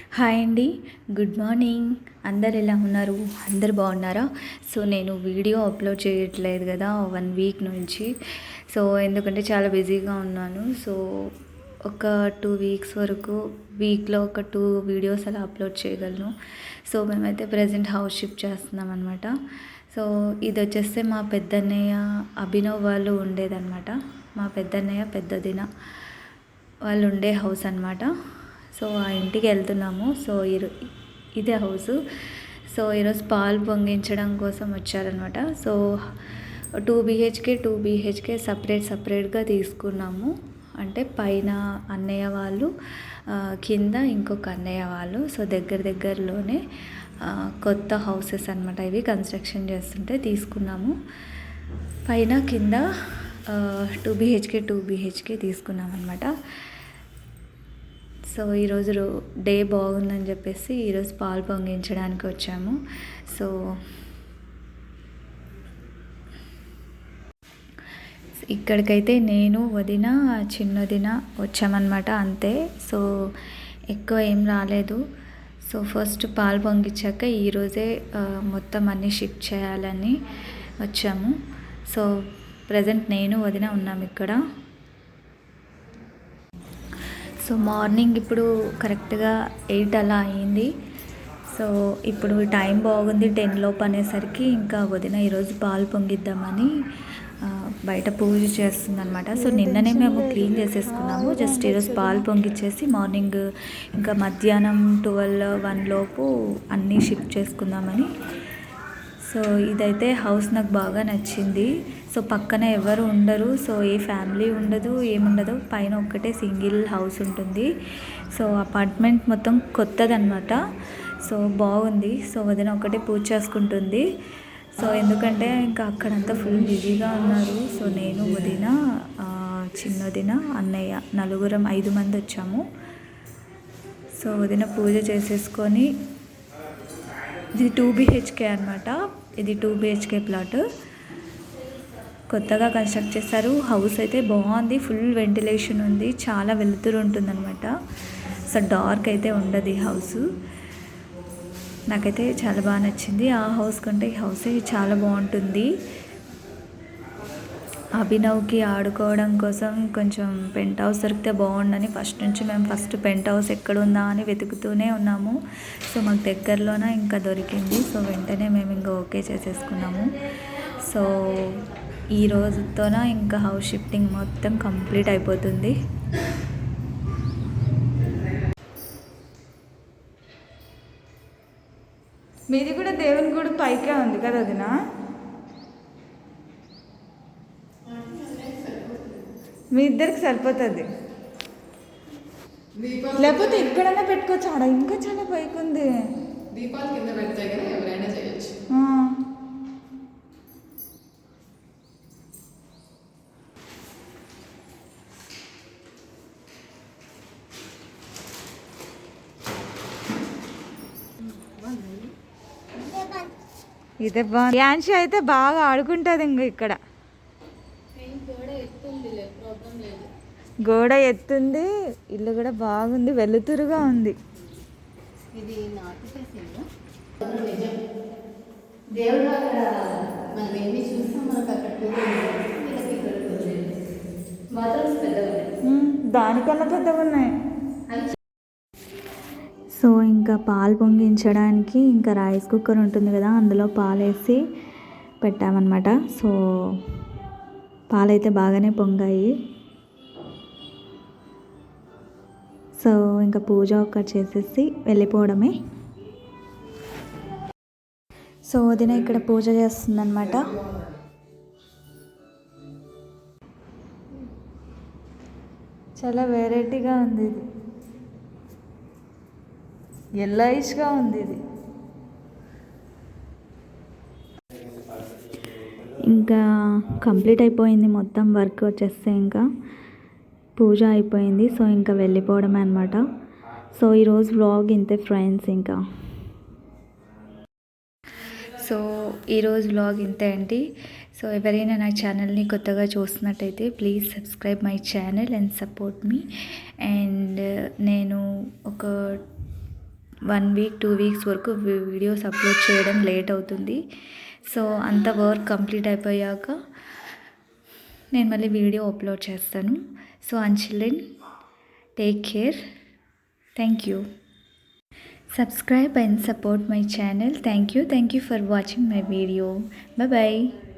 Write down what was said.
Hi అండి. Good morning. అందరు ఎలా ఉన్నారు? అందరు బాగున్నారా? సో నేను వీడియో అప్లోడ్ చేయట్లేదు కదా 1 వీక్ నుంచి. సో ఎందుకంటే చాలా బిజీగా ఉన్నాను. సో ఒక 2 వీక్స్ వరకు వీక్లో ఒక 2 వీడియోస్ అలా అప్లోడ్ చేయగలను. సో మేమైతే ప్రజెంట్ హౌస్ షిఫ్ట్ చేస్తున్నాం అనమాట. సో ఇది వచ్చేస్తే మా పెద్దన్నయ్య అభినవ్ వాళ్ళు ఉండేదన్నమాట. మా పెద్దన్నయ్య పెద్దదిన వాళ్ళు ఉండే హౌస్ అనమాట. సో ఆ ఇంటికి వెళ్తున్నాము. సో ఇదే హౌసు. సో ఈరోజు పాలు పొంగించడం కోసం వచ్చారనమాట. సో 2 BHK సపరేట్గా తీసుకున్నాము. అంటే పైన అన్నయ్య వాళ్ళు, కింద ఇంకొక అన్నయ్య వాళ్ళు. సో దగ్గరలోనే కొత్త హౌసెస్ అనమాట. ఇవి కన్స్ట్రక్షన్ చేస్తుంటే తీసుకున్నాము. పైన కింద 2 BHK తీసుకున్నాం అనమాట. సో ఈరోజు డే బాగుందని చెప్పేసి ఈరోజు పాలు పొంగించడానికి వచ్చాము. సో ఇక్కడికైతే నేను వదిన చిన్నదిన వచ్చామన్నమాట అంతే. సో ఎక్కువ ఏం రాలేదు. సో ఫస్ట్ పాలు పొంగించాక ఈరోజే మొత్తం అన్నీ షిఫ్ట్ చేయాలని వచ్చాము. సో ప్రజెంట్ నేను వదిన ఉన్నాము ఇక్కడ. సో మార్నింగ్ ఇప్పుడు కరెక్ట్గా 8 అలా అయింది. సో ఇప్పుడు టైం బాగుంది 10 లోపు అనేసరికి ఇంకా వదిన ఈరోజు పాలు పొంగిద్దామని బయట పూజ చేస్తుందన్నమాట. సో నిన్ననే మేము క్లీన్ చేసేసుకున్నాము. జస్ట్ ఈరోజు పాలు పొంగిచ్చేసి మార్నింగ్ ఇంకా మధ్యాహ్నం 12-1 లోపు అన్నీ షిఫ్ట్ చేసుకుందామని. సో ఇదైతే హౌస్ నాకు బాగా నచ్చింది. సో పక్కన ఎవరు ఉండరు. సో ఏ ఫ్యామిలీ ఉండదు, ఏముండదు. పైన ఒక్కటే సింగిల్ హౌస్ ఉంటుంది. సో అపార్ట్మెంట్ మొత్తం కొత్తదన్నమాట. సో బాగుంది. సో వదిన ఒకటే పూజ చేసుకుంటుంది. సో ఎందుకంటే ఇంకా అక్కడంతా ఫుల్ బిజీగా ఉన్నారు. సో నేను వదిన, చిన్నదిన, అన్నయ్య నలుగురం 5 మంది వచ్చాము. సో వదిన పూజ చేసేసుకొని, ఇది 2 BHK అనమాట. ఇది 2 BHK ప్లాట్ కొత్తగా కన్స్ట్రక్ట్ చేశారు. హౌస్ అయితే బాగుంది. ఫుల్ వెంటిలేషన్ ఉంది. చాలా వెలుతురు ఉంటుందన్నమాట. సో డార్క్ అయితే ఉండదు ఈ హౌస్. నాకైతే చాలా బాగా నచ్చింది. ఆ హౌస్ కంటే ఈ హౌసే చాలా బాగుంటుంది. అభినవ్కి ఆడుకోవడం కోసం కొంచెం పెంట్ హౌస్ దొరికితే బాగుండని ఫస్ట్ నుంచి మేము పెంట్ హౌస్ ఎక్కడ ఉందా అని వెతుకుతూనే ఉన్నాము. సో మాకు దగ్గరలోనే ఇంకా దొరికింది. సో వెంటనే మేము ఇంకా ఓకే చేసేసుకున్నాము. సో ఈ రోజుతోన ఇంకా హౌస్ షిఫ్టింగ్ మొత్తం కంప్లీట్ అయిపోతుంది. మీది కూడా దేవుని గుడి పైకే ఉంది కదా వదినా? మీ ఇద్దరికి సరిపోతుంది. లేకపోతే ఎక్కడైనా పెట్టుకోవచ్చు. ఆడ ఇంకా చాలా పైకి ఉంది. దీపాలు కింద పెడితే కదా ఎవరైనా చేయొచ్చు. ఇదే బాగుంది. యాన్షి అయితే బాగా ఆడుకుంటుంది. ఇంకా ఇక్కడ గోడ ఎత్తుంది. ఇల్లు కూడా బాగుంది. వెలుతురుగా ఉంది. ఇది నార్త్ ఫేసింగ్. దానికన్నా పెద్దగా ఉన్నాయి. సో ఇంకా పాలు పొంగించడానికి ఇంకా రైస్ కుక్కర్ ఉంటుంది కదా, అందులో పాలు వేసి పెట్టామన్నమాట. సో పాలైతే బాగానే పొంగాయి. సో ఇంకా పూజ ఒక్కటి చేసేసి వెళ్ళిపోవడమే. సో వదిన ఇక్కడ పూజ చేస్తుందన్నమాట. చాలా వెరైటీగా ఉంది. ఇది ఎల్లోయిష్గా ఉంది. ఇది ఇంకా కంప్లీట్ అయిపోయింది మొత్తం వర్క్ వచ్చేస్తే ఇంకా పూజ అయిపోయింది. సో ఇంకా వెళ్ళిపోవడమే అనమాట. సో ఈరోజు వ్లాగ్ ఇంతే ఫ్రెండ్స్. సో ఈరోజు వ్లాగ్ ఇంతే అండి. సో ఎవరైనా నా ఛానల్ని కొత్తగా చూస్తున్నట్టయితే please subscribe my channel and support me. And నేను ఒక 1 వీక్ 2 వీక్స్ వరకు వీడియోస్ అప్లోడ్ చేయడం లేట్ అవుతుంది. సో అంత వర్క్ కంప్లీట్ అయిపోయాక నేను మళ్ళీ వీడియో అప్లోడ్ చేస్తాను. So until then take care. Thank you. Subscribe and support my channel. Thank you for watching my video. Bye bye.